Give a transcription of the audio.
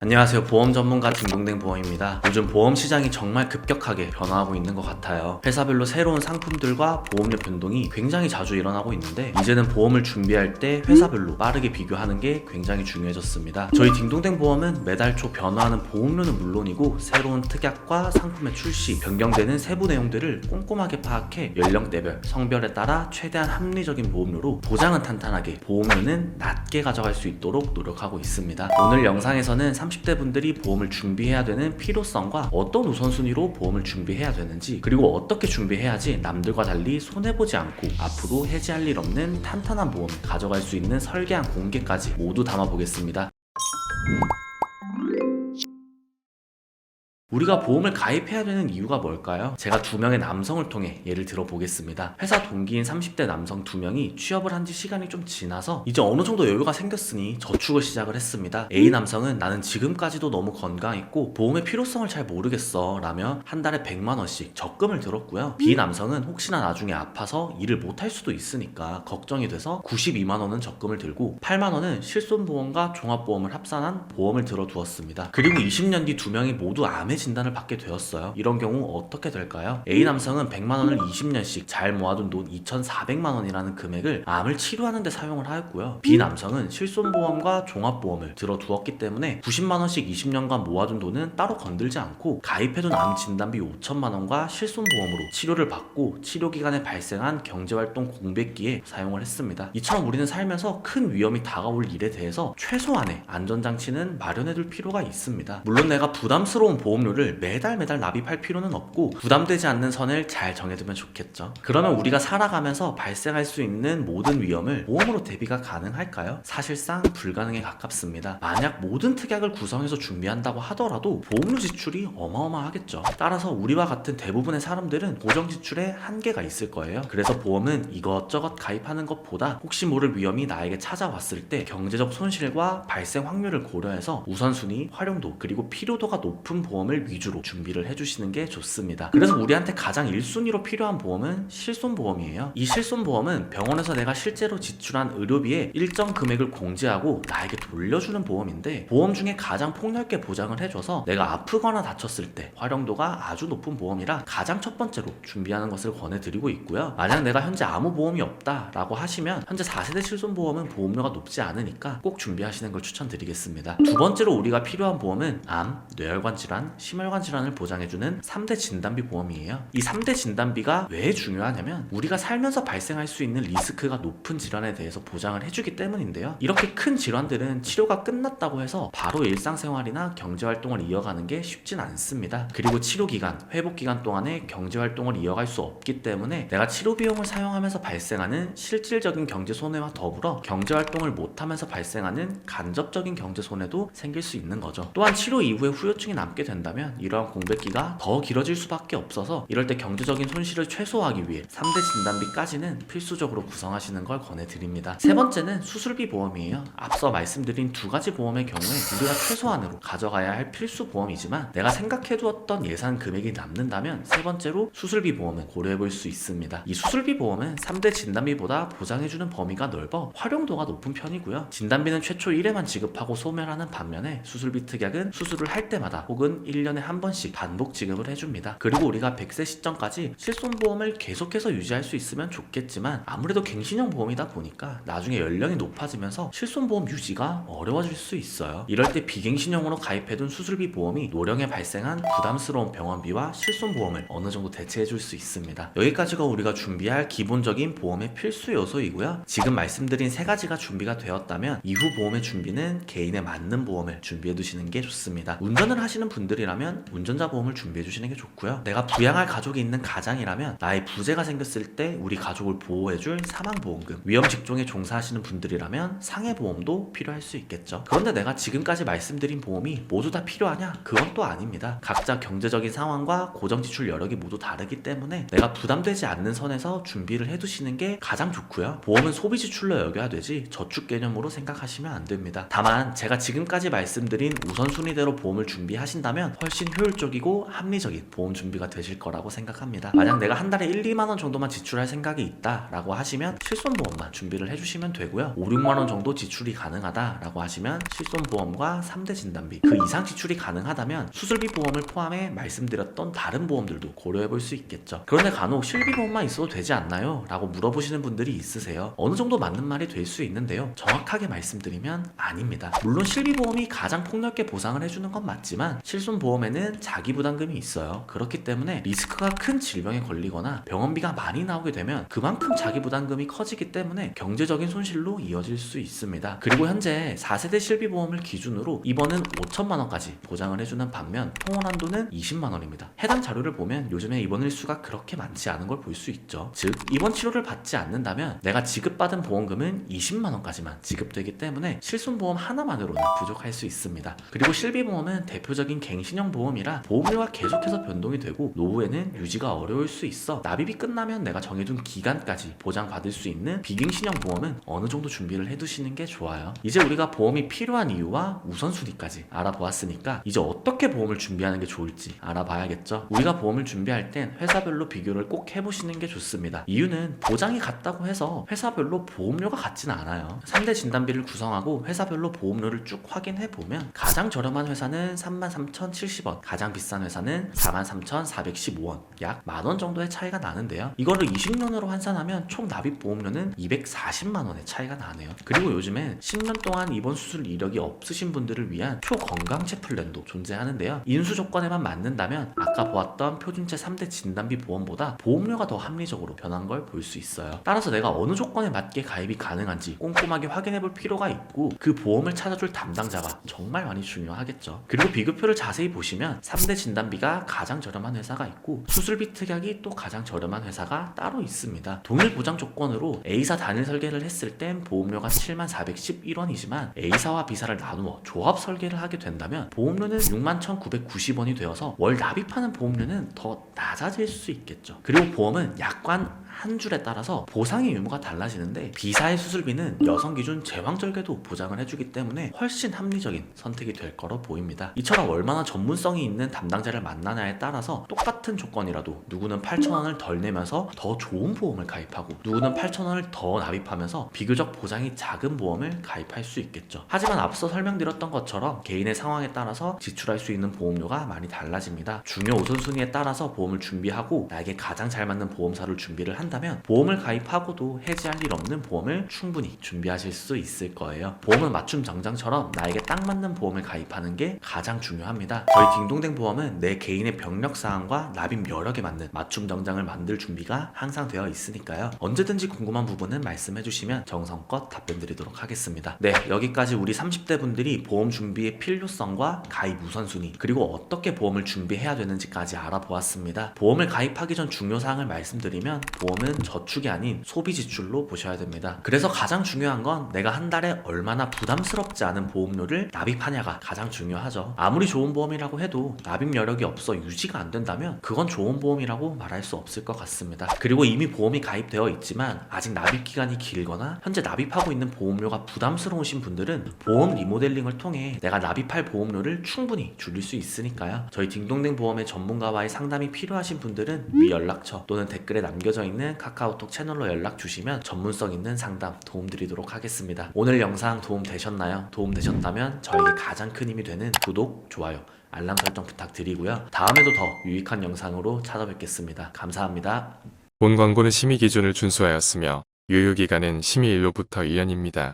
안녕하세요. 보험 전문가 딩동댕 보험입니다. 요즘 보험 시장이 정말 급격하게 변화하고 있는 것 같아요. 회사별로 새로운 상품들과 보험료 변동이 굉장히 자주 일어나고 있는데 이제는 보험을 준비할 때 회사별로 빠르게 비교하는 게 굉장히 중요해졌습니다. 저희 딩동댕 보험은 매달 초 변화하는 보험료는 물론이고 새로운 특약과 상품의 출시, 변경되는 세부 내용들을 꼼꼼하게 파악해 연령대별, 성별에 따라 최대한 합리적인 보험료로 보장은 탄탄하게, 보험료는 낮게 가져갈 수 있도록 노력하고 있습니다. 오늘 영상에서는 30대 분들이 보험을 준비해야 되는 필요성과 어떤 우선순위로 보험을 준비해야 되는지, 그리고 어떻게 준비해야지 남들과 달리 손해보지 않고 앞으로 해지할 일 없는 탄탄한 보험을 가져갈 수 있는 설계한 공개까지 모두 담아보겠습니다. 우리가 보험을 가입해야 되는 이유가 뭘까요? 제가 2명의 남성을 통해 예를 들어 보겠습니다. 회사 동기인 30대 남성 2명이 취업을 한 지 시간이 좀 지나서 이제 어느 정도 여유가 생겼으니 저축을 시작을 했습니다. A 남성은 나는 지금까지도 너무 건강했고 보험의 필요성을 잘 모르겠어 라며 한 달에 100만 원씩 적금을 들었고요. B 남성은 혹시나 나중에 아파서 일을 못할 수도 있으니까 걱정이 돼서 92만 원은 적금을 들고 8만 원은 실손보험과 종합보험을 합산한 보험을 들어두었습니다. 그리고 20년 뒤 2명이 모두 암에 진단을 받게 되었어요. 이런 경우 어떻게 될까요? A 남성은 100만 원을 20년씩 잘 모아둔 돈 2,400만 원이라는 금액을 암을 치료하는 데 사용을 하였고요. B 남성은 실손보험과 종합보험을 들어두었기 때문에 90만 원씩 20년간 모아둔 돈은 따로 건들지 않고 가입해둔 암 진단비 5천만 원과 실손보험으로 치료를 받고 치료기간에 발생한 경제활동 공백기에 사용을 했습니다. 이처럼 우리는 살면서 큰 위험이 다가올 일에 대해서 최소한의 안전장치는 마련해둘 필요가 있습니다. 물론 내가 부담스러운 보험료를 매달 납입할 필요는 없고 부담되지 않는 선을 잘 정해두면 좋겠죠. 그러면 우리가 살아가면서 발생할 수 있는 모든 위험을 보험으로 대비가 가능할까요? 사실상 불가능에 가깝습니다. 만약 모든 특약을 구성해서 준비한다고 하더라도 보험료 지출이 어마어마하겠죠. 따라서 우리와 같은 대부분의 사람들은 고정 지출에 한계가 있을 거예요. 그래서 보험은 이것저것 가입하는 것보다 혹시 모를 위험이 나에게 찾아왔을 때 경제적 손실과 발생 확률을 고려해서 우선순위, 활용도, 그리고 필요도가 높은 보험을 위주로 준비를 해주시는 게 좋습니다. 그래서 우리한테 가장 1순위로 필요한 보험은 실손보험이에요. 이 실손보험은 병원에서 내가 실제로 지출한 의료비의 일정 금액을 공제하고 나에게 돌려주는 보험인데 보험 중에 가장 폭넓게 보장을 해줘서 내가 아프거나 다쳤을 때 활용도가 아주 높은 보험이라 가장 첫 번째로 준비하는 것을 권해드리고 있고요. 만약 내가 현재 아무 보험이 없다라고 하시면 현재 4세대 실손보험은 보험료가 높지 않으니까 꼭 준비하시는 걸 추천드리겠습니다. 두 번째로 우리가 필요한 보험은 암, 뇌혈관 질환, 심혈관 질환을 보장해주는 3대 진단비 보험이에요. 이 3대 진단비가 왜 중요하냐면 우리가 살면서 발생할 수 있는 리스크가 높은 질환에 대해서 보장을 해주기 때문인데요. 이렇게 큰 질환들은 치료가 끝났다고 해서 바로 일상생활이나 경제활동을 이어가는 게 쉽진 않습니다. 그리고 치료기간, 회복기간 동안에 경제활동을 이어갈 수 없기 때문에 내가 치료비용을 사용하면서 발생하는 실질적인 경제손해와 더불어 경제활동을 못하면서 발생하는 간접적인 경제손해도 생길 수 있는 거죠. 또한 치료 이후에 후유증이 남게 된다면 이러한 공백기가 더 길어질 수밖에 없어서 이럴 때 경제적인 손실을 최소화하기 위해 3대 진단비까지는 필수적으로 구성하시는 걸 권해드립니다. 세 번째는 수술비 보험이에요. 앞서 말씀드린 두 가지 보험의 경우에 우리가 최소한으로 가져가야 할 필수 보험이지만 내가 생각해두었던 예산 금액이 남는다면 세 번째로 수술비 보험은 고려해볼 수 있습니다. 이 수술비 보험은 3대 진단비보다 보장해주는 범위가 넓어 활용도가 높은 편이고요. 진단비는 최초 1회만 지급하고 소멸하는 반면에 수술비 특약은 수술을 할 때마다 혹은 1년에 한 번씩 반복 지급을 해줍니다. 그리고 우리가 100세 시점까지 실손보험을 계속해서 유지할 수 있으면 좋겠지만 아무래도 갱신형 보험이다 보니까 나중에 연령이 높아지면서 실손보험 유지가 어려워질 수 있어요. 이럴 때 비갱신형으로 가입해둔 수술비 보험이 노령에 발생한 부담스러운 병원비와 실손보험을 어느 정도 대체해줄 수 있습니다. 여기까지가 우리가 준비할 기본적인 보험의 필수 요소이고요. 지금 말씀드린 세 가지가 준비가 되었다면 이후 보험의 준비는 개인에 맞는 보험을 준비해 두시는 게 좋습니다. 운전을 하시는 분들이라면 운전자 보험을 준비해 주시는 게 좋고요. 내가 부양할 가족이 있는 가장이라면 나의 부재가 생겼을 때 우리 가족을 보호해줄 사망보험금, 위험 직종에 종사하시는 분들이라면 상해보험도 필요할 수 있겠죠. 그런데 내가 지금까지 말씀드린 보험이 모두 다 필요하냐? 그건 또 아닙니다. 각자 경제적인 상황과 고정지출 여력이 모두 다르기 때문에 내가 부담되지 않는 선에서 준비를 해두시는 게 가장 좋고요. 보험은 소비지출로 여겨야 되지 저축 개념으로 생각하시면 안 됩니다. 다만 제가 지금까지 말씀드린 우선순위대로 보험을 준비하신다면 훨씬 효율적이고 합리적인 보험 준비가 되실 거라고 생각합니다. 만약 내가 한 달에 1, 2만 원 정도만 지출할 생각이 있다라고 하시면 실손보험만 준비를 해주시면 되고요. 5, 6만 원 정도 지출이 가능하다라고 하시면 실손보험과 3대 진단비, 그 이상 지출이 가능하다면 수술비 보험을 포함해 말씀드렸던 다른 보험들도 고려해 볼 수 있겠죠. 그런데 간혹 실비보험만 있어도 되지 않나요? 라고 물어보시는 분들이 있으세요. 어느 정도 맞는 말이 될 수 있는데요. 정확하게 말씀드리면 아닙니다. 물론 실비보험이 가장 폭넓게 보상을 해주는 건 맞지만 실손보험에는 자기부담금이 있어요. 그렇기 때문에 리스크가 큰 질병에 걸리거나 병원비가 많이 나오게 되면 그만큼 자기부담금이 커지기 때문에 경제적인 손실로 이어질 수 있습니다. 그리고 현재 4세대 실비보험을 기준으로 입원은 5천만 원까지 보장을 해주는 반면 통원 한도는 20만 원입니다. 해당 자료를 보면 요즘에 입원 일수가 그렇게 많지 않은 걸 볼 수 있죠. 즉 입원 치료를 받지 않는다면 내가 지급받은 보험금은 20만 원까지만 지급되기 때문에 실손보험 하나만으로는 부족할 수 있습니다. 그리고 실비보험은 대표적인 갱신형 보험이라 보험료가 계속해서 변동이 되고 노후에는 유지가 어려울 수 있어 납입이 끝나면 내가 정해둔 기간까지 보장받을 수 있는 비갱신형 보험은 어느 정도 준비를 해두시는 게 좋아요. 이제 우리가 보험이 필요한 이유와 우선순위까지 알아보았으니까 이제 어떻게 보험을 준비하는 게 좋을지 알아봐야겠죠. 우리가 보험을 준비할 땐 회사별로 비교를 꼭 해보시는 게 좋습니다. 이유는 보장이 같다고 해서 회사별로 보험료가 같진 않아요. 3대 진단비를 구성하고 회사별로 보험료를 쭉 확인해보면 가장 저렴한 회사는 33,070원, 가장 비싼 회사는 43,415원, 약 만원 정도의 차이가 나는데요. 이거를 20년으로 환산하면 총 납입 보험료는 240만 원의 차이가 나네요. 그리고 요즘엔 10년 동안 입원 수술 이력이 없으신 분들을 위한 초건강체 플랜도 존재하는데요. 인수 조건에만 맞는다면 아까 보았던 표준체 3대 진단비 보험보다 보험료가 더 합리적으로 변한 걸 볼 수 있어요. 따라서 내가 어느 조건에 맞게 가입이 가능한지 꼼꼼하게 확인해 볼 필요가 있고 그 보험을 찾아줄 담당자가 정말 많이 중요하겠죠. 그리고 비교표를 자세히 보시면 3대 진단비가 가장 저렴한 회사가 있고 수술비 특약이 또 가장 저렴한 회사가 따로 있습니다. 동일 보장 조건으로 A사 단일 설계를 했을 땐 보험료가 71,11원이지만 A사와 B사를 나누어 조합 설계를 하게 된다면 보험료는 61,990원이 되어서 월 납입하는 보험료는 더 낮아질 수 있겠죠. 그리고 보험은 약관 한 줄에 따라서 보상의 유무가 달라지는데 B사의 수술비는 여성 기준 제왕절개도 보장을 해주기 때문에 훨씬 합리적인 선택이 될 거로 보입니다. 이처럼 얼마나 전문성이 있는 담당자를 만나냐에 따라서 똑같은 조건이라도 누구는 8,000원을 덜 내면서 더 좋은 보험을 가입하고 누구는 8,000원을 더 납입하면서 비교적 보장이 작은 보험을 가입할 수 있겠죠. 하지만 앞서 설명드렸던 것처럼 개인의 상황에 따라서 지출할 수 있는 보험료가 많이 달라집니다. 중요 우선순위에 따라서 보험을 준비하고 나에게 가장 잘 맞는 보험사를 준비를 한다면 보험을 가입하고도 해지할 일 없는 보험을 충분히 준비하실 수 있을 거예요. 보험은 맞춤 정장처럼 나에게 딱 맞는 보험을 가입하는 게 가장 중요합니다. 저희 딩동댕 보험은 내 개인의 병력 사항과 납입 여력에 맞는 맞춤 정장을 만들 준비가 항상 되어 있으니까요. 언제든지 궁금한 부분은 말씀해 주시면 정성껏 답변 드리도록 하겠습니다. 네, 여기까지 우리 30대 분들이 보험 준비의 필요성과 가입 우선순위 그리고 어떻게 보험을 준비해야 되는지까지 알아보았습니다. 보험을 가입하기 전 중요사항을 말씀드리면 보험은 저축이 아닌 소비 지출로 보셔야 됩니다. 그래서 가장 중요한 건 내가 한 달에 얼마나 부담스럽지 않은 보험료를 납입하냐가 가장 중요하죠. 아무리 좋은 보험이라고 해도 납입 여력이 없어 유지가 안 된다면 그건 좋은 보험이라고 말할 수 없을 것 같습니다. 그리고 이미 보험이 가입되어 있지만 아직 납입 기간이 길거나 현재 납입하고 있는 보험료가 부담스러우신 분들은 보험 리모델링을 통해 내가 납입할 보험료를 충분히 줄일 수 있으니까요. 저희 딩동댕 보험의 전문가와의 상담이 필요하신 분들은 위 연락처 또는 댓글에 남겨져 있는 카카오톡 채널로 연락 주시면 전문성 있는 상담 도움드리도록 하겠습니다. 오늘 영상 도움 되셨나요? 도움 되셨다면 저에게 가장 큰 힘이 되는 구독, 좋아요, 알람 설정 부탁드리고요. 다음에도 더 유익한 영상으로 찾아뵙겠습니다. 감사합니다. 본 광고는 심의 기준을 준수하였으며 유효기간은 심의 일로부터 1년입니다.